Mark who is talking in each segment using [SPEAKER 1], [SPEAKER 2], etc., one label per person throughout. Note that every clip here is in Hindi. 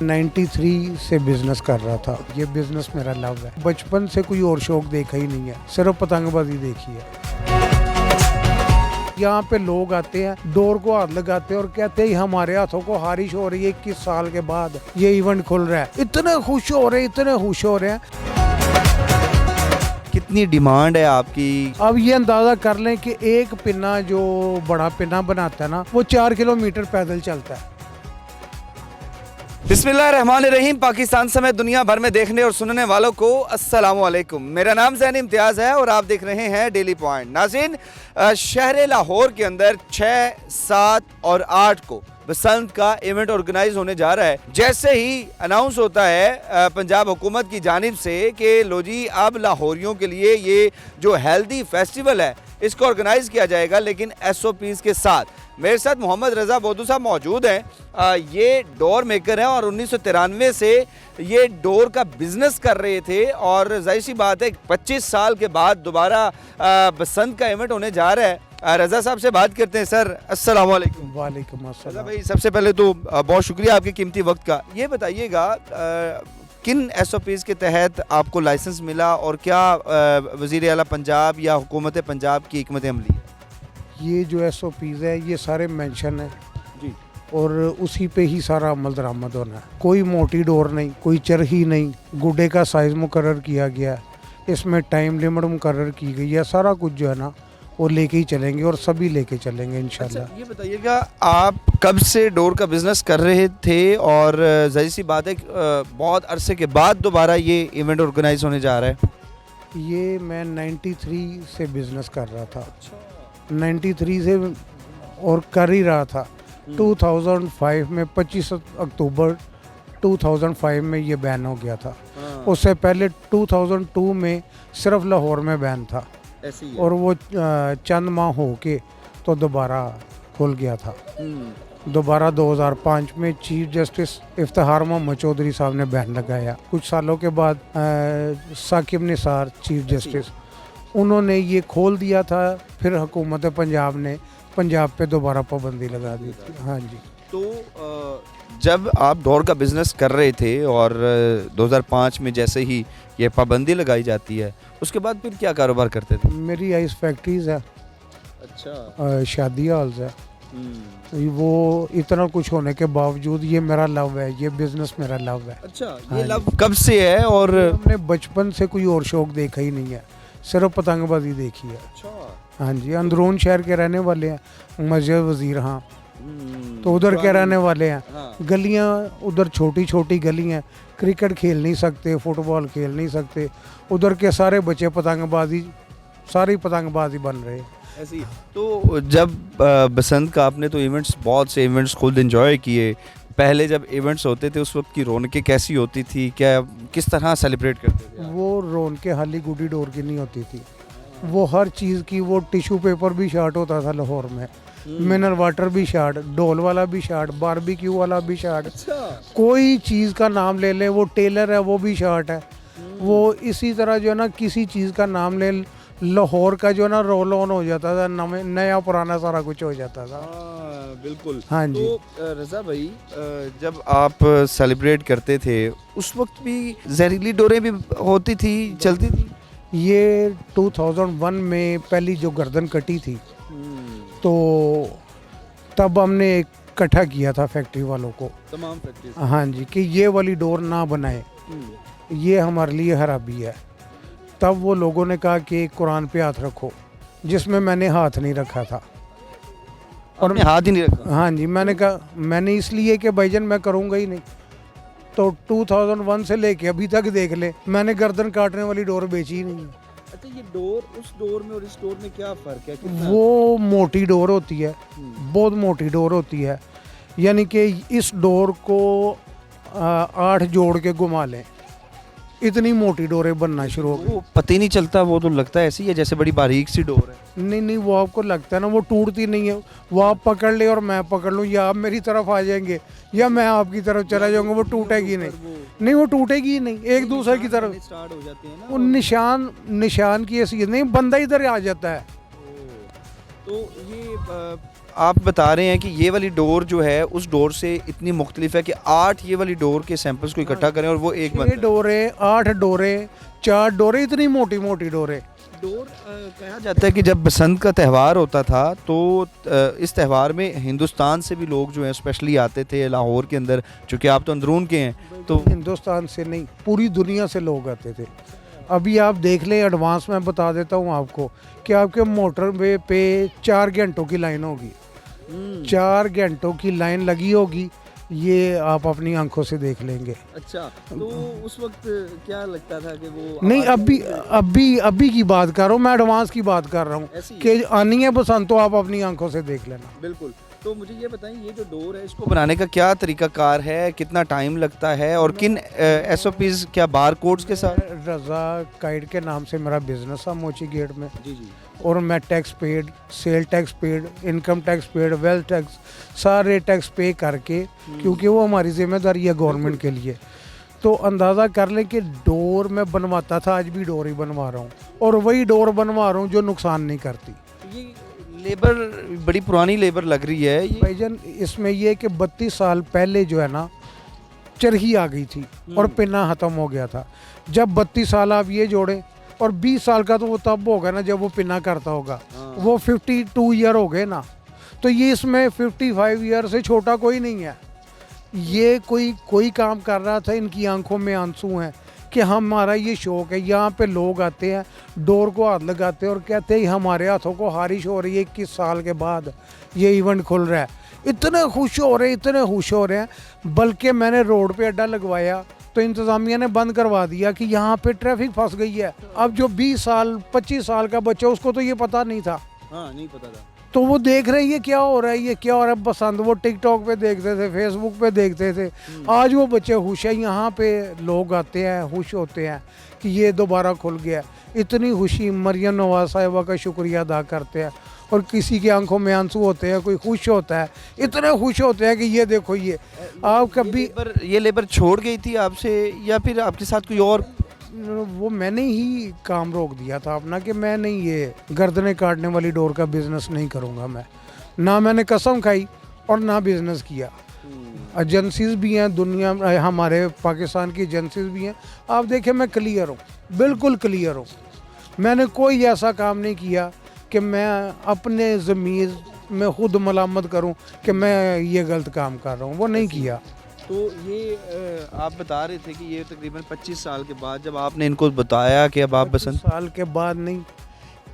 [SPEAKER 1] 93 से बिजनेस कर रहा था। ये बिजनेस मेरा लव है। बचपन से कोई और शौक देखा ही नहीं है, सिर्फ पतंगबाजी देखी है। यहाँ पे लोग आते हैं, डोर को हाथ लगाते हैं और कहते हैं हमारे हाथों को हारिश हो रही है, 21 साल के बाद ये इवेंट खुल रहा है। इतने खुश हो रहे हैं, इतने खुश हो रहे हैं।
[SPEAKER 2] कितनी डिमांड है आपकी?
[SPEAKER 1] अब ये अंदाजा कर लें कि एक पिन्ना जो बड़ा पिन्ना बनाता है ना, वो 4 किलोमीटर पैदल चलता है।
[SPEAKER 2] बिस्मिल्लाहिर्रहमानिर्रहीम। पाकिस्तान समेत दुनिया भर में देखने और सुनने वालों को अस्सलामु अलैकुम। मेरा नाम ज़ैन इम्तियाज़ है और आप देख रहे हैं डेली पॉइंट। नाज़रीन, शहर लाहौर के अंदर 6, 7 और 8 को बसंत का इवेंट ऑर्गेनाइज होने जा रहा है। जैसे ही अनाउंस होता है पंजाब हुकूमत की जानिब से कि लो जी अब लाहौरियों के लिए ये जो हेल्दी फेस्टिवल है इसको ऑर्गेनाइज किया जाएगा, लेकिन SOPs के साथ। मेरे साथ मोहम्मद रज़ा बोदू साहब मौजूद हैं। ये डोर मेकर हैं और 1993 से ये डोर का बिजनेस कर रहे थे और जाहिर सी बात है 25 साल के बाद दोबारा बसंत का इवेंट होने जा रहा है। रज़ा साहब से बात करते हैं। सर अस्सलाम वालेकुम।
[SPEAKER 1] वालेकुम
[SPEAKER 2] रज़ा
[SPEAKER 1] अस्सलाम।
[SPEAKER 2] भाई, सबसे पहले तो बहुत शुक्रिया आपके कीमती वक्त का। ये बताइएगा किन SOPs के तहत आपको लाइसेंस मिला और क्या वज़ीर आला पंजाब या हुकूमत पंजाब की हिकमत अमली है?
[SPEAKER 1] ये जो SOPs है ये सारे मेंशन है
[SPEAKER 2] जी।
[SPEAKER 1] और उसी पे ही सारा अमल दरामद होना है। कोई मोटी डोर नहीं, कोई चरखी नहीं, गुड्डे का साइज मुकर्रर किया गया है, इसमें टाइम लिमिट मुकर्रर की गई है। सारा कुछ जो है ना वो लेके ही चलेंगे और सभी लेके चलेंगे इंशाल्लाह।
[SPEAKER 2] अच्छा, ये बताइएगा आप कब से डोर का बिजनेस कर रहे थे और जाहिर सी बात है बहुत अरसे के बाद दोबारा ये इवेंट ऑर्गेनाइज होने जा रहा है?
[SPEAKER 1] ये मैं 93 से बिजनेस कर रहा था। 93 से और कर ही रहा था। 2005 में 25 अक्टूबर 2005 में ये बैन हो गया था। उससे पहले 2002 में सिर्फ लाहौर में बैन था
[SPEAKER 2] ऐसे ही है।
[SPEAKER 1] और वो चंद माह हो के तो दोबारा खुल गया था। दोबारा 2005 में चीफ जस्टिस इफ्तिखार मोहम्मद चौधरी साहब ने बैन लगाया। कुछ सालों के बाद साकिब निसार चीफ जस्टिस, उन्होंने ये खोल दिया था। फिर हुकूमत पंजाब ने पंजाब पे दोबारा पाबंदी लगा दी थी। हाँ जी।
[SPEAKER 2] तो जब आप डोर का बिजनेस कर रहे थे और 2005 में जैसे ही ये पाबंदी लगाई जाती है उसके बाद फिर क्या कारोबार करते थे?
[SPEAKER 1] मेरी आइस फैक्ट्रीज है,
[SPEAKER 2] अच्छा।
[SPEAKER 1] शादी हॉल्स है। वो इतना कुछ होने के बावजूद ये मेरा लव है, ये बिजनेस मेरा लव है।
[SPEAKER 2] अच्छा,
[SPEAKER 1] हाँ
[SPEAKER 2] ये
[SPEAKER 1] जी।
[SPEAKER 2] लव कब से है? और
[SPEAKER 1] हमने बचपन से कोई और शौक देखा ही नहीं है, सिर्फ पतंगबाजी देखी है।
[SPEAKER 2] अच्छा।
[SPEAKER 1] हाँ जी, अंदरून शहर के रहने वाले हैं, मस्जिद वजीर, हाँ तो उधर के रहने वाले हैं।
[SPEAKER 2] हाँ।
[SPEAKER 1] गलियाँ उधर छोटी छोटी गली हैं, क्रिकेट खेल नहीं सकते, फुटबॉल खेल नहीं सकते। उधर के सारे बच्चे पतंगबाजी, सारी पतंगबाजी बन रहे हैं।
[SPEAKER 2] ऐसे ही। तो जब बसंत का आपने तो इवेंट्स, बहुत से इवेंट्स खुद एंजॉय किए। पहले जब इवेंट्स होते थे उस वक्त की रौनकें कैसी होती थी? क्या किस तरह सेलिब्रेट करते थे?
[SPEAKER 1] वो रौनकें हाली गुडी डोर की नहीं होती थी। वो हर चीज़ की, वो टिश्यू पेपर भी शार्ट होता था लाहौर में, मिनरल वाटर भी शार्ट, ढोल वाला भी शार्ट, बारबेक्यू वाला भी शार्ट।
[SPEAKER 2] अच्छा।
[SPEAKER 1] कोई चीज़ का नाम ले लें, वो टेलर है वो भी शार्ट है। वो इसी तरह जो है ना, किसी चीज़ का नाम ले, लाहौर का जो है ना रोल ऑन हो जाता था, नया पुराना सारा कुछ हो जाता था।
[SPEAKER 2] बिल्कुल।
[SPEAKER 1] हाँ जी।
[SPEAKER 2] तो रज़ा भाई, जब आप सेलिब्रेट करते थे उस वक्त भी जहरीली डोरें भी होती थी, चलती थी?
[SPEAKER 1] ये 2001 में पहली जो गर्दन कटी थी तो तब हमने इकट्ठा किया था फैक्ट्री वालों को,
[SPEAKER 2] तमाम फैक्ट्रीज।
[SPEAKER 1] हाँ जी, कि ये वाली डोर ना बनाए, ये हमारे लिए खराबी है। तब वो लोगों ने कहा कि कुरान पे हाथ रखो, जिसमें मैंने हाथ नहीं रखा था।
[SPEAKER 2] और मैं हाथ ही नहीं रखा।
[SPEAKER 1] हाँ जी, मैंने कहा, मैंने इसलिए कि भाईजान मैं करूँगा ही नहीं। तो 2001 से लेके अभी तक देख ले, मैंने गर्दन काटने वाली डोर बेची ही नहीं है।
[SPEAKER 2] अच्छा, ये डोर, उस डोर में और इस डोर में क्या फ़र्क है?
[SPEAKER 1] वो मोटी डोर होती है, बहुत मोटी डोर होती है। यानी कि इस डोर को 8 जोड़ के घुमा लें, इतनी मोटी डोरें बनना शुरू हो गई।
[SPEAKER 2] वो पता ही नहीं चलता, वो तो लगता है ऐसी है जैसे बड़ी बारीक सी डोर है।
[SPEAKER 1] नहीं नहीं, वो आपको लगता है ना, वो टूटती नहीं है। वो आप पकड़ ले और मैं पकड़ लूँ, या आप मेरी तरफ आ जाएंगे या मैं आपकी तरफ चला जाऊँगा, वो टूटेगी नहीं। नहीं, वो टूटेगी ही नहीं, एक दूसरे की तरफ
[SPEAKER 2] स्टार्ट हो जाते हैं ना।
[SPEAKER 1] वो निशान की ऐसी नहीं, बंदा इधर आ जाता है।
[SPEAKER 2] तो ये आप बता रहे हैं कि ये वाली डोर जो है उस डोर से इतनी मुख्तलिफ है कि 8 ये वाली डोर के सैंपल्स को इकट्ठा करें और वो एक
[SPEAKER 1] 6
[SPEAKER 2] बनता है।
[SPEAKER 1] डोरे, 8 डोरे, 4 डोरे, इतनी मोटी मोटी डोरे।
[SPEAKER 2] डोर कहा जाता है कि जब बसंत का त्यौहार होता था तो इस त्यौहार में हिंदुस्तान से भी लोग जो हैं स्पेशली आते थे लाहौर के अंदर, चूँकि आप तो अंदरून के हैं तो
[SPEAKER 1] हिंदुस्तान से नहीं, पूरी दुनिया से लोग आते थे। अभी आप देख लें, एडवांस में बता देता हूँ आपको कि आपके मोटरवे पे 4 घंटों की लाइन होगी। 4 घंटों की लाइन लगी होगी, ये आप अपनी आंखों से देख लेंगे।
[SPEAKER 2] अच्छा, तो उस वक्त क्या लगता था कि वो
[SPEAKER 1] नहीं, अभी की बात कर रहा हूँ मैं, एडवांस की बात कर रहा हूँ
[SPEAKER 2] ऐसी है?
[SPEAKER 1] कि आनी है बसंत तो आप अपनी आंखों से देख लेना।
[SPEAKER 2] बिल्कुल। तो मुझे ये बताएं, ये जो डोर है इसको बनाने का क्या तरीकाकार है, कितना टाइम लगता है और किन SOPs, क्या बार कोड्स के साथ?
[SPEAKER 1] रज़ा काइड के नाम से मेरा बिजनेस है मोची गेट में,
[SPEAKER 2] जी जी।
[SPEAKER 1] और मैं tax paid, sale tax paid, income tax paid, wealth tax, सारे टैक्स पे करके, क्योंकि वो हमारी जिम्मेदारी है गवर्नमेंट के लिए। तो अंदाज़ा कर लें कि डोर मैं बनवाता था, आज भी डोर ही बनवा रहा हूँ, और वही डोर बनवा रहा हूँ जो नुकसान नहीं करती।
[SPEAKER 2] ये लेबर बड़ी पुरानी लेबर लग रही है ये।
[SPEAKER 1] भाईजान इसमें ये कि 32 साल पहले जो है ना चरखी आ गई थी और पिन्ना ख़त्म हो गया था। जब 32 साल आप ये जोड़ें, और 20 साल का तो वो तब होगा ना जब वो पिन्ना करता होगा, वो 52 ईयर हो गए ना, तो ये इसमें 55 ईयर से छोटा कोई नहीं है। ये कोई काम कर रहा था, इनकी आंखों में आंसू हैं कि हमारा ये शौक़ है। यहाँ पे लोग आते हैं, डोर को हाथ लगाते हैं और कहते हैं हमारे हाथों को हारिश हो रही है, 21 साल के बाद ये इवेंट खुल रहा है। इतने खुश हो रहे हैं, इतने खुश हो रहे हैं। बल्कि मैंने रोड पे अड्डा लगवाया तो इंतज़ामिया ने बंद करवा दिया कि यहाँ पे ट्रैफिक फंस गई है। अब जो 20 साल 25 साल का बच्चा, उसको तो ये पता नहीं था।
[SPEAKER 2] हाँ, नहीं पता था।
[SPEAKER 1] तो वो देख रहे हैं ये क्या हो रहा है, ये क्या हो रहा है। बसंत वो टिकटॉक पे देखते थे, फेसबुक पे देखते थे। आज वो बच्चे खुश हैं, यहाँ पे लोग आते हैं, खुश होते हैं कि ये दोबारा खुल गया। इतनी खुशी, मरियम नवाज साहिबा का शुक्रिया अदा करते हैं। और किसी की आंखों में आंसू होते हैं, कोई खुश होता है, इतने खुश होते हैं कि ये देखो ये आप कभी
[SPEAKER 2] ये लेबर छोड़ गई थी आपसे या फिर आपके साथ कोई और?
[SPEAKER 1] वो मैंने ही काम रोक दिया था अपना कि मैं नहीं, ये गर्दनें काटने वाली डोर का बिजनेस नहीं करूँगा मैं। ना मैंने कसम खाई और ना बिजनेस किया। एजेंसीज भी हैं दुनिया में, हमारे पाकिस्तान की एजेंसीज भी हैं। आप देखें मैं क्लियर हूँ, बिल्कुल क्लियर हूँ। मैंने कोई ऐसा काम नहीं किया कि मैं अपने ज़मीर में खुद मलामत करूं कि मैं ये गलत काम कर रहा हूं, वो नहीं किया।
[SPEAKER 2] तो ये आप बता रहे थे कि ये तकरीबन 25 साल के बाद जब आपने इनको बताया कि अब आप
[SPEAKER 1] 25
[SPEAKER 2] बसंत
[SPEAKER 1] साल के बाद नहीं,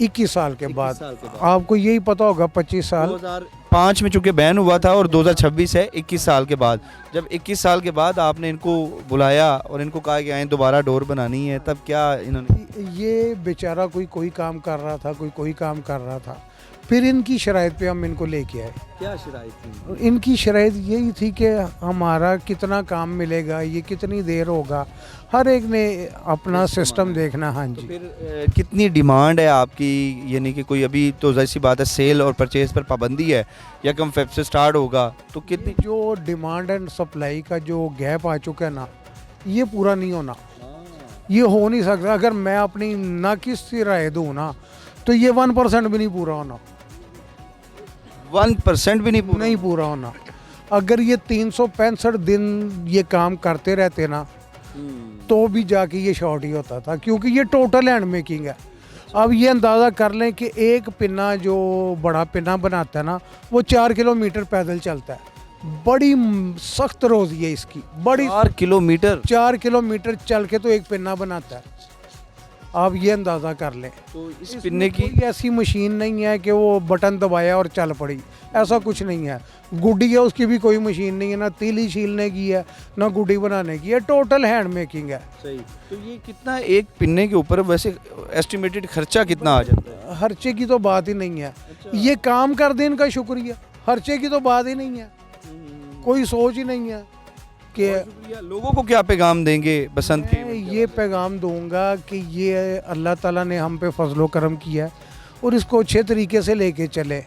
[SPEAKER 1] 21 साल के
[SPEAKER 2] 21
[SPEAKER 1] बाद।
[SPEAKER 2] साल के बाद।
[SPEAKER 1] आपको यही पता होगा 25 साल
[SPEAKER 2] 2005 में चूंकि बैन हुआ था और 2026 है, 21 साल के बाद। जब 21 साल के बाद आपने इनको बुलाया और इनको कहा कि आए दोबारा डोर बनानी है, तब क्या इन्होंने?
[SPEAKER 1] ये बेचारा कोई काम कर रहा था, कोई काम कर रहा था। फिर इनकी शराइत पे हम इनको लेके आए।
[SPEAKER 2] क्या शराइत थी?
[SPEAKER 1] इनकी शराइत यही थी कि हमारा कितना काम मिलेगा, ये कितनी देर होगा, हर एक ने अपना सिस्टम देखना। हाँ
[SPEAKER 2] तो
[SPEAKER 1] जी।
[SPEAKER 2] फिर कितनी डिमांड है आपकी? यानी कि कोई अभी तो जैसी बात है सेल और परचेज पर पाबंदी है या कम फेब से स्टार्ट होगा, तो कितनी?
[SPEAKER 1] जो डिमांड एंड सप्लाई का जो गैप आ चुका है ना, ये पूरा नहीं होना, ये हो नहीं सकता। अगर मैं अपनी नाकिस सी राय दूँ ना, तो ये 1% भी नहीं पूरा होना।
[SPEAKER 2] 1% भी
[SPEAKER 1] नहीं पूरा होना। अगर ये 365 दिन ये काम करते रहते ना, तो भी जाके ये शॉर्ट ही होता था, क्योंकि ये टोटल हैंड मेकिंग है। अब ये अंदाज़ा कर लें कि एक पिन्ना जो बड़ा पिन्ना बनाता है ना, वो 4 किलोमीटर पैदल चलता है। बड़ी सख्त रोज़ी है इसकी, बड़ी 4 किलोमीटर चल के तो एक पिन्ना बनाता है। आप ये अंदाज़ा कर लें।
[SPEAKER 2] तो इस पिन्ने की
[SPEAKER 1] कोई ऐसी मशीन नहीं है कि वो बटन दबाया और चल पड़ी, ऐसा कुछ नहीं है। गुड्डी है, उसकी भी कोई मशीन नहीं है, ना तीली छीलने की है ना गुड्डी बनाने की है, टोटल हैंड मेकिंग है।
[SPEAKER 2] सही। तो ये कितना एक पिन्ने के ऊपर वैसे एस्टिमेटेड खर्चा कितना आ जाता है?
[SPEAKER 1] खर्चे की तो बात ही नहीं है। ये काम कर दें इनका शुक्रिया, खर्चे की तो बात ही नहीं है, कोई सोच ही नहीं है कि
[SPEAKER 2] लोगों को क्या पैगाम देंगे बसंत के?
[SPEAKER 1] मैं ये पैगाम दूंगा कि ये अल्लाह ताला ने हम पे फजलो करम किया है और इसको अच्छे तरीके से लेके चले।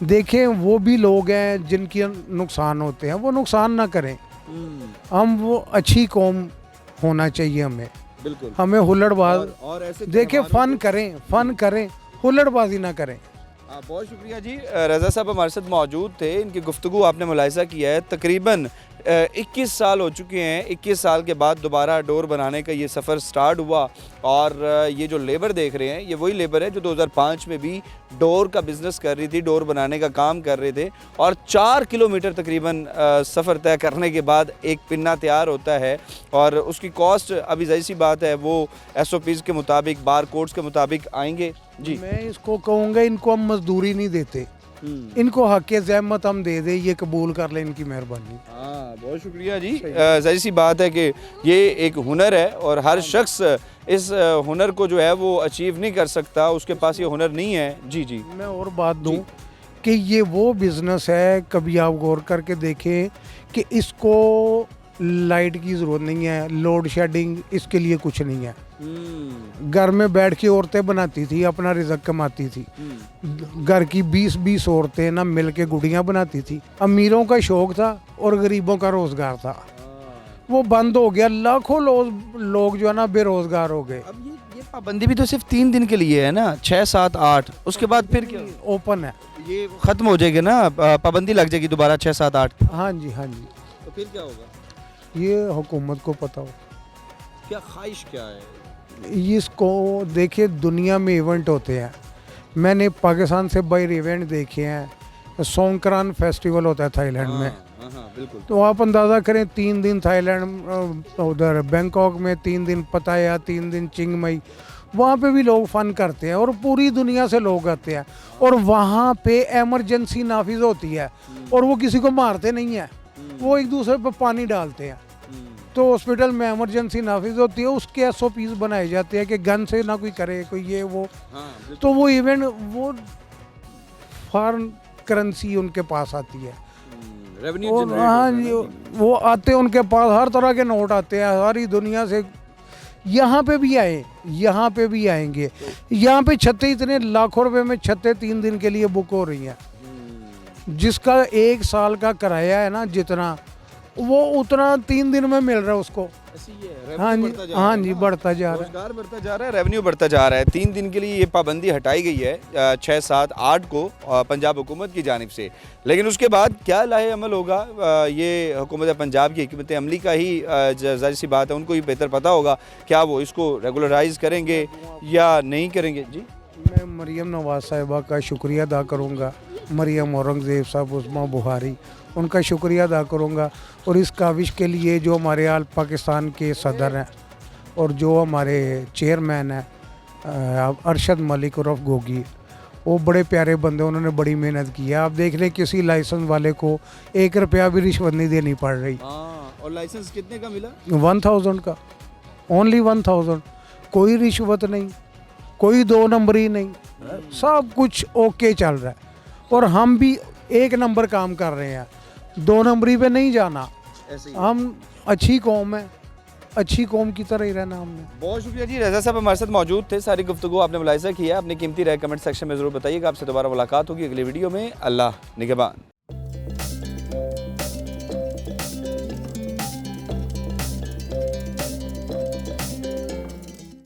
[SPEAKER 1] देखें, वो भी लोग हैं जिनकी नुकसान होते हैं, वो नुकसान ना करें। हम वो अच्छी कौम होना चाहिए हमें।
[SPEAKER 2] बिल्कुल।
[SPEAKER 1] हमें हुल्लड़बाज
[SPEAKER 2] और ऐसे
[SPEAKER 1] देखें, फ़न करें, हुल्लड़बाजी ना करें।
[SPEAKER 2] बहुत शुक्रिया जी। रज़ा साहब हमारे साथ मौजूद थे, इनकी गुफ्तगू आपने मुलाहिज़ा किया है। तकरीबन 21 साल हो चुके हैं। 21 साल के बाद दोबारा डोर बनाने का ये सफ़र स्टार्ट हुआ और ये जो लेबर देख रहे हैं ये वही लेबर है जो 2005 में भी डोर का बिज़नेस कर रही थी, डोर बनाने का काम कर रहे थे और 4 किलोमीटर तकरीबन सफ़र तय करने के बाद एक पिन्ना तैयार होता है और उसकी कॉस्ट अभी ज़ाहिर सी बात है वो SOPs के मुताबिक, बार कोड्स के मुताबिक आएंगे जी।
[SPEAKER 1] मैं इसको कहूँगा इनको हम मजदूरी नहीं देते, इनको हक़ ज़हमत हम दे दें, ये कबूल कर लें, इनकी मेहरबानी।
[SPEAKER 2] हाँ बहुत शुक्रिया जी। ज़ाहिर सी बात है कि ये एक हुनर है और हर शख्स इस हुनर को जो है वो अचीव नहीं कर सकता, उसके पास ये हुनर नहीं है। जी जी।
[SPEAKER 1] मैं और बात दूं कि ये वो बिज़नेस है, कभी आप गौर करके देखें कि इसको लाइट की ज़रूरत नहीं है, लोड शेडिंग इसके लिए कुछ नहीं है। घर में बैठ के औरतें बनाती थी, अपना रिज़्क़ कमाती थी। घर की 20-20 औरतें ना मिल के गुड़ियाँ बनाती थी। अमीरों का शौक़ था और गरीबों का रोज़गार था, वो बंद हो गया। लाखों लोग जो है ना बेरोज़गार हो गए।
[SPEAKER 2] अब ये पाबंदी भी तो सिर्फ 3 दिन के लिए है ना, 6, 7, 8, उसके बाद फिर क्या
[SPEAKER 1] ओपन है,
[SPEAKER 2] ये ख़त्म हो जाएगी ना, पाबंदी लग जाएगी दोबारा 6, 7, 8।
[SPEAKER 1] हाँ जी, हाँ जी।
[SPEAKER 2] तो फिर क्या होगा?
[SPEAKER 1] ये हुकूमत को पता हो।
[SPEAKER 2] क्या ख्वाहिश क्या है?
[SPEAKER 1] इसको देखिए, दुनिया में इवेंट होते हैं, मैंने पाकिस्तान से बाहर इवेंट देखे हैं। सोंकरान फेस्टिवल होता है थाईलैंड में,
[SPEAKER 2] बिल्कुल।
[SPEAKER 1] तो आप अंदाज़ा करें 3 दिन थाईलैंड, उधर बैंकॉक में 3 दिन पताया, 3 दिन चिंगमई, वहाँ पे भी लोग फ़न करते हैं और पूरी दुनिया से लोग आते हैं और वहाँ पे एमरजेंसी नाफिज होती है और वो किसी को मारते नहीं हैं, वो एक दूसरे पे पानी डालते हैं। तो हॉस्पिटल में एमरजेंसी नाफिज होती है, उसके SOPs बनाए जाते हैं कि गन से ना कोई करे, कोई ये वो। तो वो इवेंट, वो फॉरेन करेंसी उनके पास आती है, और हाँ जी, वो आते हैं, उनके पास हर तरह के नोट आते हैं सारी दुनिया से। यहाँ पे भी आए, यहाँ पे भी आएंगे। यहाँ पे छतें इतने लाखों रुपए में छतें 3 दिन के लिए बुक हो रही हैं, जिसका 1 साल का किराया है ना जितना, वो उतना 3 दिन में मिल रहा है उसको। हाँ जी, हाँ जी, बढ़ता जा रहा है,
[SPEAKER 2] रोजगार बढ़ता जा रहा है, रेवेन्यू बढ़ता जा रहा है। 3 दिन के लिए ये पाबंदी हटाई गई है 6, 7, 8 को पंजाब हुकूमत की जानिब से, लेकिन उसके बाद क्या लाहे अमल होगा ये हुकूमत पंजाब की हिकमत अमली का ही ज़ाहिर सी बात है, उनको ही बेहतर पता होगा क्या वो इसको रेगुलराइज करेंगे या नहीं करेंगे। जी,
[SPEAKER 1] मैं मरियम नवाज़ साहिबा का शुक्रिया अदा करूँगा, मरियम औरंगज़ेब साहब, उस्मा बुहारी, उनका शुक्रिया अदा करूँगा। और इस काविश के लिए जो हमारे आल पाकिस्तान के सदर हैं और जो हमारे चेयरमैन हैं अरशद मलिक उर्फ गोगी, वो बड़े प्यारे बंदे, उन्होंने बड़ी मेहनत की है। आप देख लें किसी लाइसेंस वाले को 1 रुपया भी रिश्वत नहीं देनी पड़ रही।
[SPEAKER 2] और लाइसेंस कितने का मिला?
[SPEAKER 1] 1000 का, ओनली 1000, कोई रिश्वत नहीं, कोई 2 नंबरी नहीं, सब कुछ ओके चल रहा है। और हम भी 1 नंबर काम कर रहे हैं, 2 नंबरी पे नहीं जाना। हम अच्छी कौम है, अच्छी कौम की तरह ही रहना हमने।
[SPEAKER 2] बहुत शुक्रिया जी। रज़ा साहब हमारे साथ मौजूद थे, सारी गुफ्तगू आपने मुलाहिज़ा किया। अपनी कीमती राय कमेंट सेक्शन में ज़रूर बताइएगा। आपसे दोबारा मुलाकात होगी अगली वीडियो में। अल्लाह निगहबान।